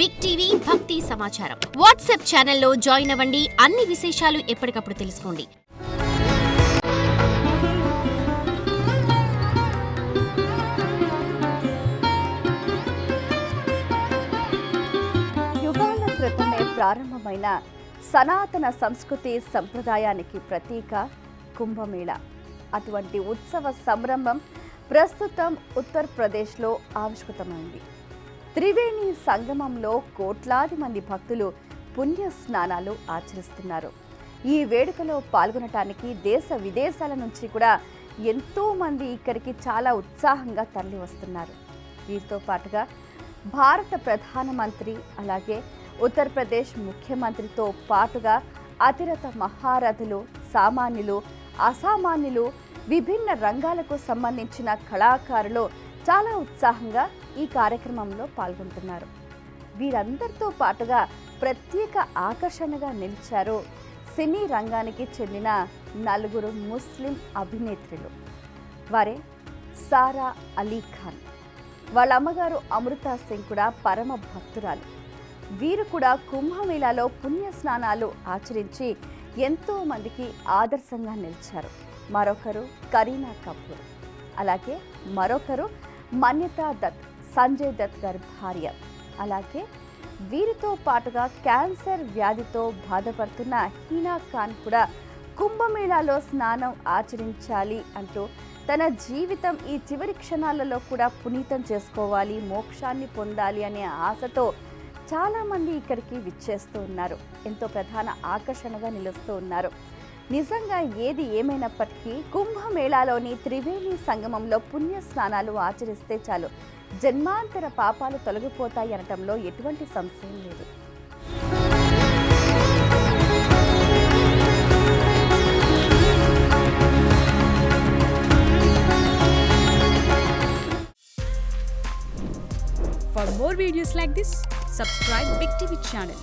Big TV భక్తి సమాచారం WhatsApp ఛానల్లో జాయిన్ అవ్వండి. అన్ని విశేషాలు ఎప్పటికప్పుడు తెలుసుకోండి. యుగాల క్రితమే ప్రారంభమైన సనాతన సంస్కృతి సంప్రదాయానికి ప్రతీక కుంభమేళా. అటువంటి ఉత్సవ సంరంభం ప్రస్తుతం ఉత్తరప్రదేశ్లో ఆవిష్కృతమైంది. త్రివేణి సంగమంలో కోట్లాది మంది భక్తులు పుణ్య స్నానాలు ఆచరిస్తున్నారు. ఈ వేడుకలో పాల్గొనటానికి దేశ విదేశాల నుంచి కూడా ఎంతో మంది ఇక్కడికి చాలా ఉత్సాహంగా తరలి వస్తున్నారు. వీరితో పాటుగా భారత ప్రధానమంత్రి అలాగే ఉత్తరప్రదేశ్ ముఖ్యమంత్రితో పాటుగా అతిరథ మహారథులు, సామాన్యులు, అసామాన్యులు, విభిన్న రంగాలకు సంబంధించిన కళాకారులు చాలా ఉత్సాహంగా ఈ కార్యక్రమంలో పాల్గొంటున్నారు. వీరందరితో పాటుగా ప్రత్యేక ఆకర్షణగా నిలిచారు సినీ రంగానికి చెందిన నలుగురు ముస్లిం అభినేత్రులు. వారే సారా అలీ ఖాన్, వాళ్ళ అమ్మగారు అమృతా సింగ్ కూడా పరమ భక్తురాలు. వీరు కూడా కుంభమేళాలో పుణ్య స్నానాలు ఆచరించి ఎంతో మందికి ఆదర్శంగా నిలిచారు. మరొకరు కరీనా కపూర్, అలాగే మరొకరు మన్యతా దత్, సంజయ్ దత్ గారి భార్య. అలాగే వీరితో పాటుగా క్యాన్సర్ వ్యాధితో బాధపడుతున్న హీనా ఖాన్ కూడా కుంభమేళాలో స్నానం ఆచరించాలి అంటూ తన జీవితం ఈ చివరి క్షణాలలో కూడా పునీతం చేసుకోవాలి, మోక్షాన్ని పొందాలి అనే ఆశతో చాలామంది ఇక్కడికి విచ్చేస్తూ ఉన్నారు. ఎంతో ప్రధాన ఆకర్షణగా నిలుస్తూ ఉన్నారు. నిజంగా ఏది ఏమైనప్పటికీ కుంభమేళాలోని త్రివేణి సంగమంలో పుణ్య స్నానాలు ఆచరిస్తే చాలు జన్మాంతర పాపాలు తొలగిపోతాయి అనటంలో ఎటువంటి సంశయం లేదు. For more videos like this, subscribe Big TV channel.